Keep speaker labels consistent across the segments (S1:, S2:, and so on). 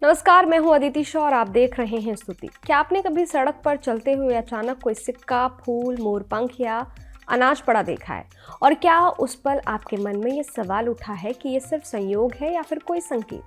S1: नमस्कार, मैं हूं अदिति शाह और आप देख रहे हैं स्तुति। क्या आपने कभी सड़क पर चलते हुए अचानक कोई सिक्का, फूल, मोरपंख या अनाज पड़ा देखा है? और क्या उस पल आपके मन में ये सवाल उठा है कि ये सिर्फ संयोग है या फिर कोई संकेत?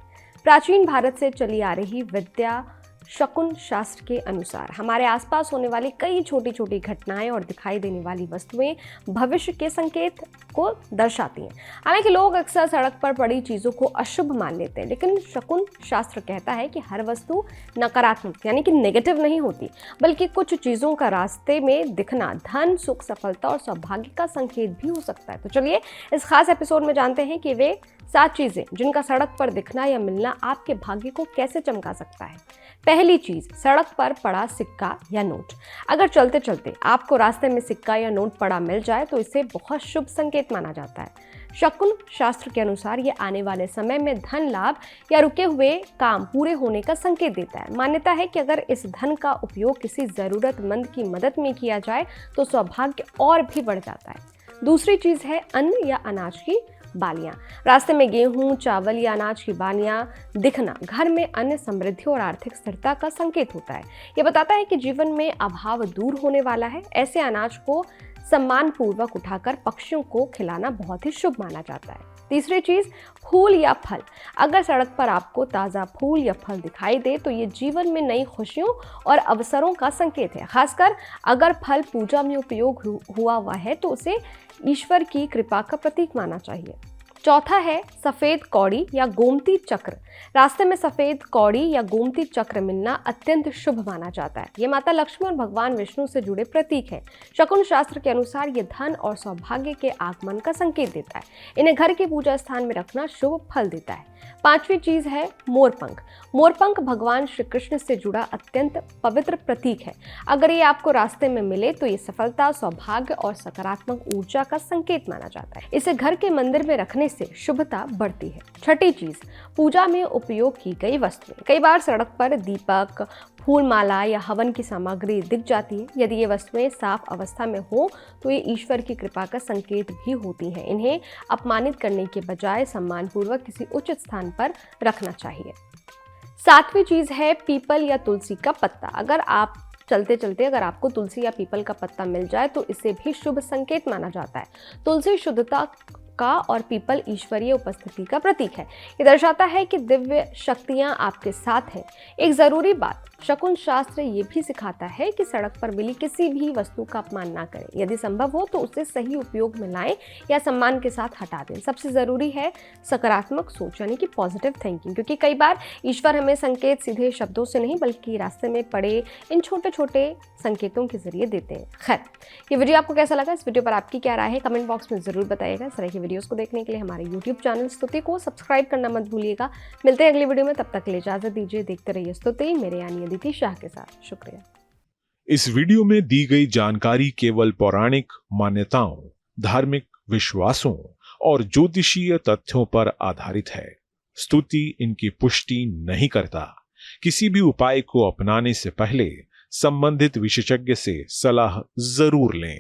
S1: प्राचीन भारत से चली आ रही विद्या शकुन शास्त्र के अनुसार हमारे आसपास होने वाली कई छोटी छोटी घटनाएं और दिखाई देने वाली वस्तुएं भविष्य के संकेत को दर्शाती हैं। हालांकि लोग अक्सर सड़क पर पड़ी चीजों को अशुभ मान लेते हैं, लेकिन शकुन शास्त्र कहता है कि हर वस्तु नकारात्मक यानी कि नेगेटिव नहीं होती, बल्कि कुछ चीजों का रास्ते में दिखना धन, सुख, सफलता और सौभाग्य का संकेत भी हो सकता है। तो चलिए इस खास एपिसोड में जानते हैं कि वे 7 चीजें जिनका सड़क पर दिखना या मिलना आपके भाग्य को कैसे चमका सकता है। पहली चीज, सड़क पर पड़ा सिक्का या नोट। अगर चलते चलते आपको रास्ते में सिक्का या नोट पड़ा मिल जाए तो इसे बहुत शुभ संकेत माना जाता है। शकुन शास्त्र के अनुसार ये आने वाले समय में धन लाभ या रुके हुए काम पूरे होने का संकेत देता है। मान्यता है कि अगर इस धन का उपयोग किसी जरूरतमंद की मदद में किया जाए तो सौभाग्य और भी बढ़ जाता है। दूसरी चीज है अन्न या अनाज की बालियां। रास्ते में गेहूं, चावल या अनाज की बालियां दिखना घर में अन्न, समृद्धि और आर्थिक स्थिरता का संकेत होता है। यह बताता है कि जीवन में अभाव दूर होने वाला है। ऐसे अनाज को सम्मान पूर्वक उठाकर पक्षियों को खिलाना बहुत ही शुभ माना जाता है। तीसरी चीज, फूल या फल। अगर सड़क पर आपको ताज़ा फूल या फल दिखाई दे तो ये जीवन में नई खुशियों और अवसरों का संकेत है। खासकर अगर फल पूजा में उपयोग हुआ है तो उसे ईश्वर की कृपा का प्रतीक माना चाहिए। चौथा है सफेद कौड़ी या गोमती चक्र। रास्ते में सफेद कौड़ी या गोमती चक्र मिलना अत्यंत शुभ माना जाता है। ये माता लक्ष्मी और भगवान विष्णु से जुड़े प्रतीक हैं। शकुन शास्त्र के अनुसार ये धन और सौभाग्य के आगमन का संकेत देता है। इन्हें घर के पूजा स्थान में रखना शुभ फल देता है। पांचवी चीज है मोरपंख। मोरपंख भगवान श्री कृष्ण से जुड़ा अत्यंत पवित्र प्रतीक है। अगर ये आपको रास्ते में मिले तो ये सफलता, सौभाग्य और सकारात्मक ऊर्जा का संकेत माना जाता है। इसे घर के मंदिर में रखने से शुभता बढ़ती है। छठी चीज, पूजा में उपयोग की गई वस्तुएं। कई बार सड़क पर दीपक, फूल माला या हवन की सामग्री दिख जाती है। यदि ये वस्तुएं साफ अवस्था में हो तो ये ईश्वर की कृपा का संकेत भी होती हैं। इन्हें अपमानित करने के बजाय सम्मानपूर्वक किसी उचित स्थान पर रखना चाहिए। सातवीं चीज है पीपल या तुलसी का पत्ता। अगर आप चलते चलते अगर आपको तुलसी या पीपल का पत्ता मिल जाए तो इसे भी शुभ संकेत माना जाता है। तुलसी शुद्धता का और पीपल ईश्वरीय उपस्थिति का प्रतीक है। ये दर्शाता है कि दिव्य शक्तियां आपके साथ हैं। एक जरूरी बात, शकुन शास्त्र ये भी सिखाता है कि सड़क पर मिली किसी भी वस्तु का अपमान ना करें। यदि संभव हो तो उसे सही उपयोग में लाएं या सम्मान के साथ हटा दें। सबसे जरूरी है सकारात्मक सोच यानी कि पॉजिटिव थिंकिंग, क्योंकि कई बार ईश्वर हमें संकेत सीधे शब्दों से नहीं बल्कि रास्ते में पड़े इन छोटे छोटे संकेतों के जरिए देते हैं। खैर, ये वीडियो आपको कैसा लगा? इस वीडियो पर आपकी क्या राय है? कमेंट बॉक्स में जरूर बताइएगा। इस तरह की वीडियोस को देखने के लिए हमारे YouTube चैनल स्तुति को सब्सक्राइब करना मत भूलिएगा। मिलते हैं अगली वीडियो में, तब तक के लिए इजाजत दीजिए। देखते रहिए स्तुति, मेरे यानी अदिति शाह के साथ। शुक्रिया।
S2: इस वीडियो में दी गई जानकारी केवल पौराणिक मान्यताओं, धार्मिक विश्वासों और ज्योतिषीय तथ्यों पर आधारित है। स्तुति इनकी पुष्टि नहीं करता। किसी भी उपाय को अपनाने से पहले संबंधित विशेषज्ञ से सलाह जरूर लें।